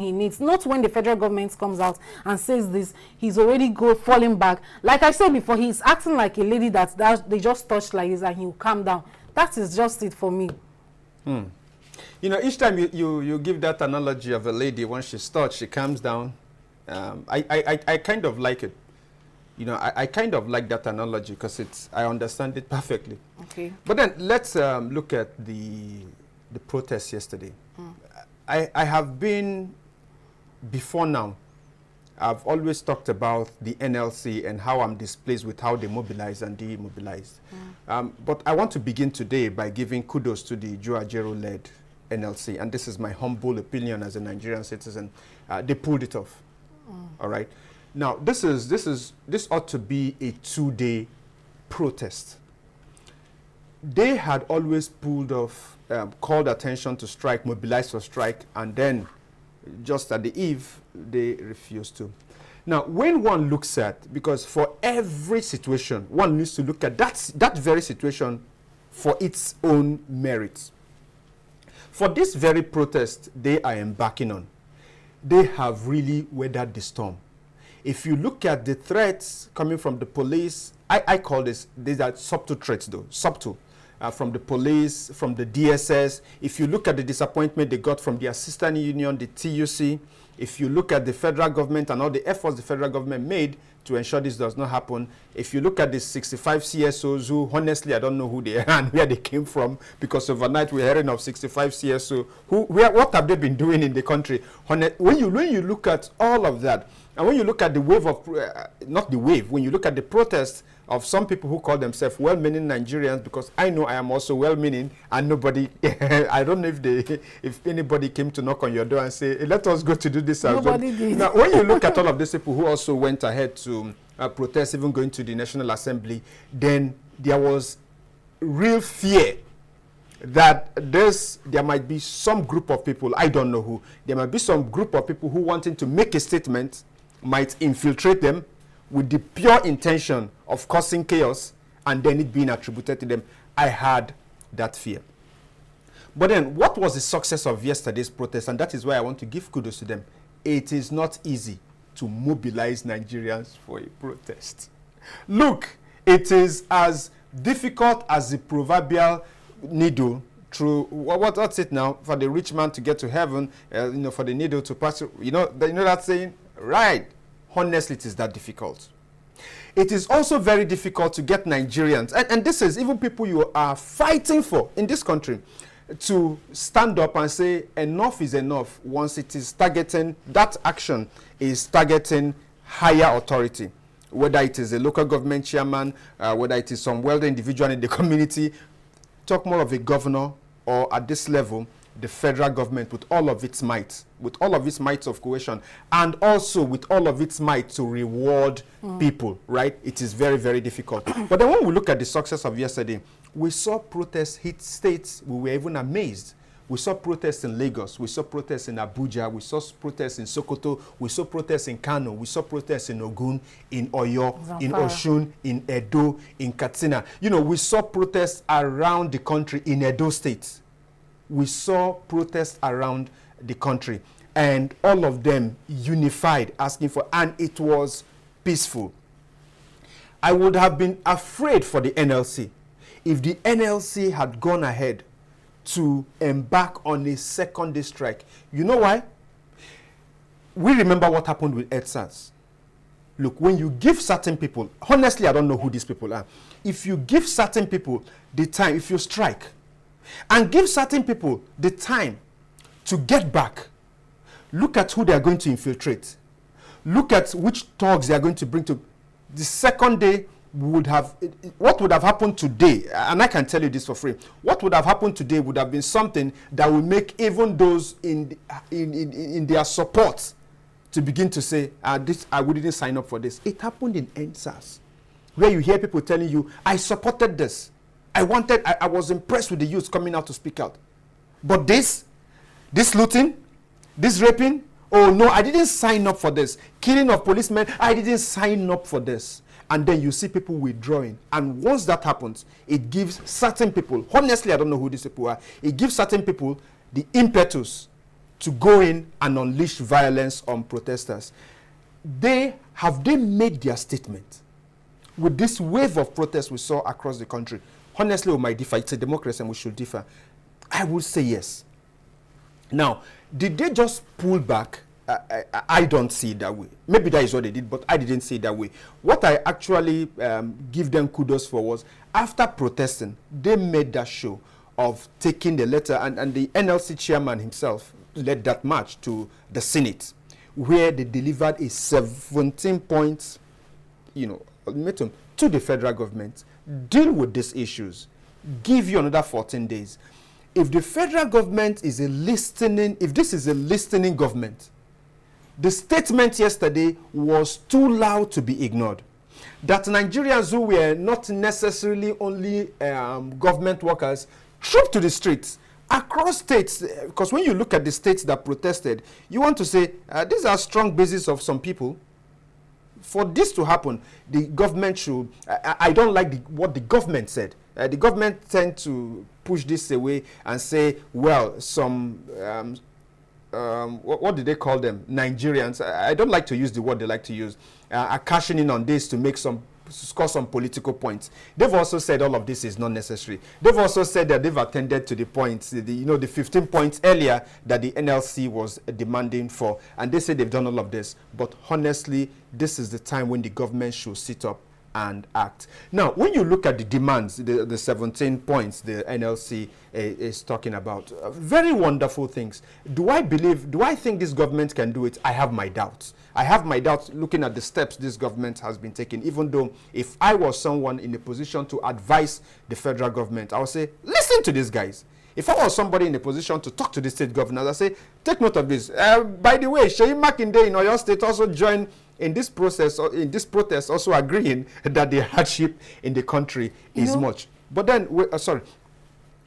he needs. Not when the federal government comes out and says this, he's already falling back. Like I said before, he's acting like a lady that they just touched like this and he'll calm down. That is just it for me. You know, each time you give that analogy of a lady, once she's touched, she calms down. I kind of like it. You know, I kind of like that analogy because I understand it perfectly. Okay. But then let's look at the protest yesterday. I have been, before now, I've always talked about the NLC and how I'm displeased with how they mobilize and demobilize. But I want to begin today by giving kudos to the Joe Ajero-led NLC, and this is my humble opinion as a Nigerian citizen. They pulled it off. All right. Now, this ought to be a 2-day protest. They had always pulled off, called attention to strike, mobilized for strike, and then just at the eve, they refused to. Now, when one looks at, because for every situation, one needs to look at that very situation for its own merits. For this very protest they are embarking on, they have really weathered the storm. If you look at the threats coming from the police, I call these are subtle threats though, subtle. From the police, from the DSS. If you look at the disappointment they got from the assistant union, the TUC, if you look at the federal government and all the efforts the federal government made to ensure this does not happen, if you look at the 65 CSOs who, honestly, I don't know who they are and where they came from, because overnight we're hearing of 65 CSOs, what have they been doing in the country? When you look at all of that, and when you look at the wave of, not the wave, when you look at the protests of some people who call themselves well-meaning Nigerians, because I know I am also well-meaning, and nobody, I don't know if anybody came to knock on your door and say, hey, let us go to do this. Nobody did. Now, when you look at all of these people who also went ahead to protest, even going to the National Assembly, then there was real fear that there might be some group of people, I don't know who, there might be some group of people who wanting to make a statement might infiltrate them with the pure intention of causing chaos and then it being attributed to them. I had that fear. But then, what was the success of yesterday's protest? And that is why I want to give kudos to them. It is not easy to mobilize Nigerians for a protest. Look, it is as difficult as the proverbial needle through, what's it now? For the rich man to get to heaven, for the needle to pass, you know that saying? Right. Honestly, it is that difficult. It is also very difficult to get Nigerians, and this is even people you are fighting for in this country, to stand up and say enough is enough once it is targeting, that action is targeting higher authority, whether it is a local government chairman, whether it is some wealthy individual in the community, talk more of a governor, or at this level, the federal government with all of its might, of coercion, and also with all of its might to reward people, right? It is very, very difficult. But then when we look at the success of yesterday, we saw protests hit states. We were even amazed. We saw protests in Lagos. We saw protests in Abuja. We saw protests in Sokoto. We saw protests in Kano. We saw protests in Ogun, in Oyo, Zamfara, in Oshun, in Edo, in Katsina. You know, we saw protests around the country in Edo State. We saw protests around the country, and all of them unified, asking for, and it was peaceful. I would have been afraid for the NLC if the NLC had gone ahead to embark on a second-day strike. You know why? We remember what happened with EdSARS. Look, when you give certain people, honestly, I don't know who these people are. If you give certain people the time, if you strike, and give certain people the time to get back, look at who they are going to infiltrate. Look at which thugs they are going to bring to. The second day what would have happened today, and I can tell you this for free, what would have happened today would have been something that will make even those in their support to begin to say, I didn't sign up for this. It happened in NSAS, where you hear people telling you, I supported this. I was impressed with the youth coming out to speak out. But this looting, this raping, oh no, I didn't sign up for this. Killing of policemen, I didn't sign up for this. And then you see people withdrawing. And once that happens, it gives certain people, honestly, I don't know who these people are, it gives certain people the impetus to go in and unleash violence on protesters. Have they made their statement? With this wave of protests we saw across the country, honestly, we might differ. It's a democracy and we should differ. I would say yes. Now, did they just pull back? I don't see it that way. Maybe that is what they did, but I didn't see it that way. What I actually give them kudos for was, after protesting, they made that show of taking the letter, and the NLC chairman himself led that march to the Senate, where they delivered a 17-point, ultimatum to the federal government. Deal with these issues. Give you another 14 days. If the federal government is if this is a listening government, the statement yesterday was too loud to be ignored. That Nigerians who were not necessarily only government workers trooped to the streets across states, because when you look at the states that protested, you want to say, these are strong bases of some people. For this to happen, the government should, I don't like what the government said. The government tend to push this away and say, well, some, what do they call them? Nigerians. I don't like to use the word they like to use, are cashing in on this to make score some political points. They've also said all of this is not necessary. They've also said that they've attended to the points, the 15 points earlier that the NLC was demanding for, and they say they've done all of this. But honestly, this is the time when the government should sit up and act. Now, when you look at the demands, the 17 points the NLC is talking about, very wonderful things. Do I think this government can do it? I have my doubts. I have my doubts looking at the steps this government has been taking, even though if I was someone in a position to advise the federal government, I would say, listen to these guys. If I was somebody in a position to talk to the state governors, I say, take note of this. By the way, Seyi Makinde in Oyo State also joined in this process, or in this protest, also agreeing that the hardship in the country is much. But then,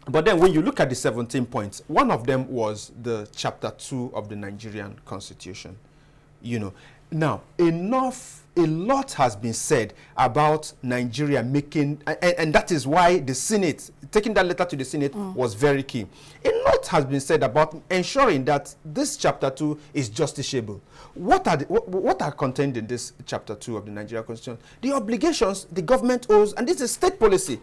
But then when you look at the 17 points, one of them was the chapter 2 of the Nigerian Constitution. Now, a lot has been said about Nigeria making, and that is why the Senate, taking that letter to the Senate was very key. A lot has been said about ensuring that this chapter 2 is justiciable. What are contained in this chapter 2 of the Nigerian Constitution? The obligations the government owes, and this is state policy.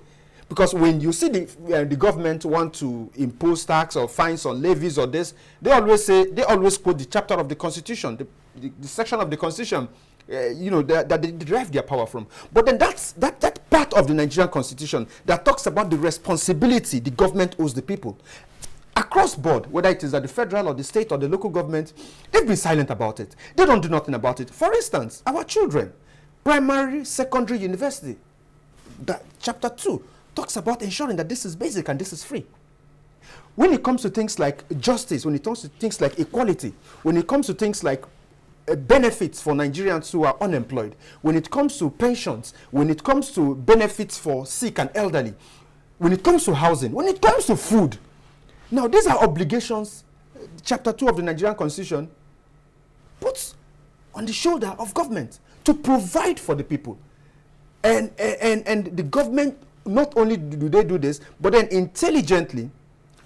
Because when you see the government want to impose tax or fines or levies or this, they always quote the chapter of the Constitution, the section of the Constitution, that they derive their power from. But then that part of the Nigerian Constitution that talks about the responsibility the government owes the people. Across board, whether it is at the federal or the state or the local government, they've been silent about it. They don't do nothing about it. For instance, our children, primary, secondary, university, that chapter 2 talks about ensuring that this is basic and this is free. When it comes to things like justice, when it comes to things like equality, when it comes to things like benefits for Nigerians who are unemployed, when it comes to pensions, when it comes to benefits for sick and elderly, when it comes to housing, when it comes to food. Now, these are obligations chapter 2 of the Nigerian Constitution puts on the shoulder of government to provide for the people. And the government, not only do they do this, but then intelligently,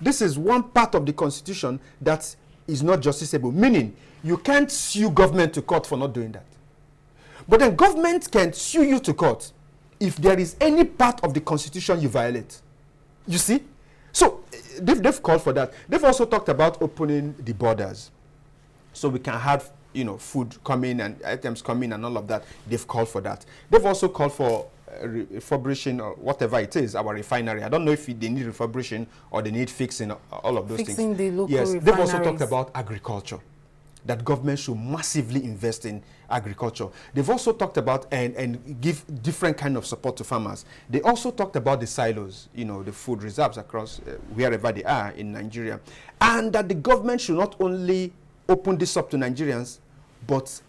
this is one part of the Constitution that is not justiciable, meaning you can't sue government to court for not doing that. But then government can sue you to court if there is any part of the Constitution you violate. You see? So they've called for that. They've also talked about opening the borders so we can have food coming and items coming and all of that. They've called for that. They've also called for refurbishing or whatever it is, our refinery. I don't know if they need refurbishing or they need fixing, all of those things. Fixing the local yes, refineries. They've also talked about agriculture, that government should massively invest in agriculture. They've also talked about and give different kind of support to farmers. They also talked about the silos, the food reserves across wherever they are in Nigeria, and that the government should not only open this up to Nigerians, but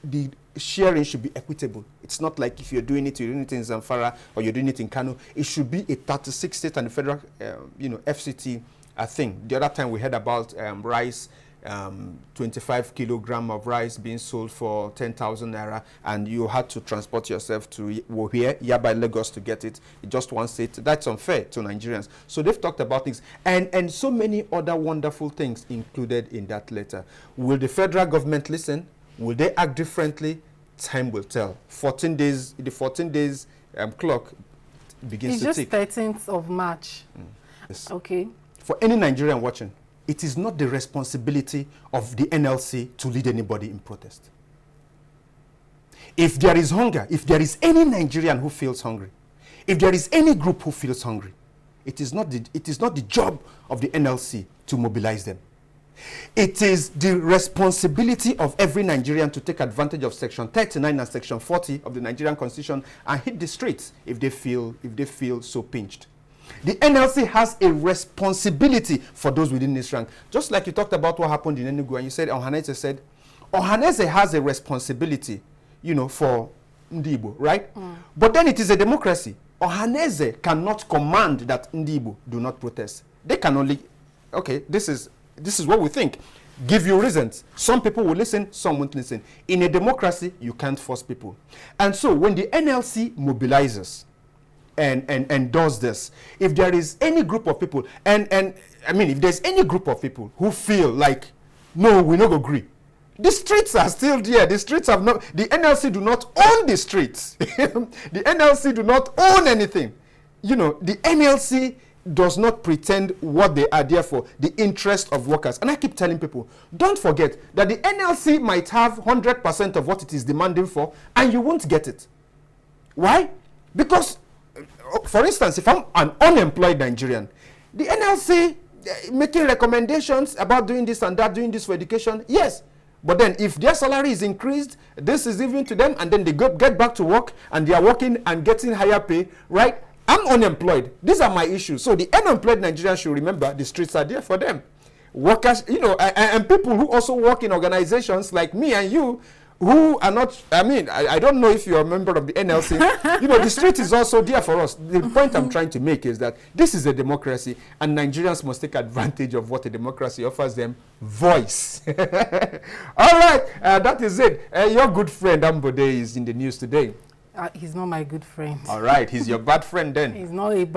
the sharing should be equitable. It's not like if you're doing it in Zamfara or you're doing it in Kano. It should be a 36 state and the federal, FCT thing. The other time we heard about rice 25 kilogram of rice being sold for 10,000 naira, and you had to transport yourself to here, by Lagos to get it. Just one state. That's unfair to Nigerians. So they've talked about things, and so many other wonderful things included in that letter. Will the federal government listen? Will they act differently? Time will tell. 14 days, the 14 days clock begins to tick. It's just 13th of March. Yes. Okay. For any Nigerian watching, it is not the responsibility of the NLC to lead anybody in protest. If there is hunger, if there is any Nigerian who feels hungry, if there is any group who feels hungry, it is not the job of the NLC to mobilize them. It is the responsibility of every Nigerian to take advantage of Section 39 and Section 40 of the Nigerian Constitution and hit the streets if they feel so pinched. The NLC has a responsibility for those within this rank. Just like you talked about what happened in Enugu, and you said, Ohaneze has a responsibility, for Ndibo, right? But then it is a democracy. Ohaneze cannot command that Ndibo do not protest. They can only, okay, this is what we think. Give you reasons. Some people will listen, some won't listen. In a democracy, you can't force people. And so when the NLC mobilizes and does this, if there is any group of people, if there's any group of people who feel like, no, we not agree, the streets are still there. The streets have not, the NLC do not own the streets. The NLC do not own anything. The NLC does not pretend what they are there for, the interest of workers. And I keep telling people, don't forget that the NLC might have 100% of what it is demanding for, and you won't get it. Why? Because, for instance, if I'm an unemployed Nigerian, the NLC making recommendations about doing this and that, doing this for education, yes. But then if their salary is increased, this is even to them, and then they get back to work, and they are working and getting higher pay, right? I'm unemployed. These are my issues. So the unemployed Nigerians should remember the streets are there for them. Workers, and people who also work in organizations like me and you, who are not, I don't know if you're a member of the NLC. The street is also there for us. The point I'm trying to make is that this is a democracy, and Nigerians must take advantage of what a democracy offers them: voice. All right, that is it. Your good friend Ambode is in the news today. He's not my good friend. All right, he's your bad friend then. He's not a bad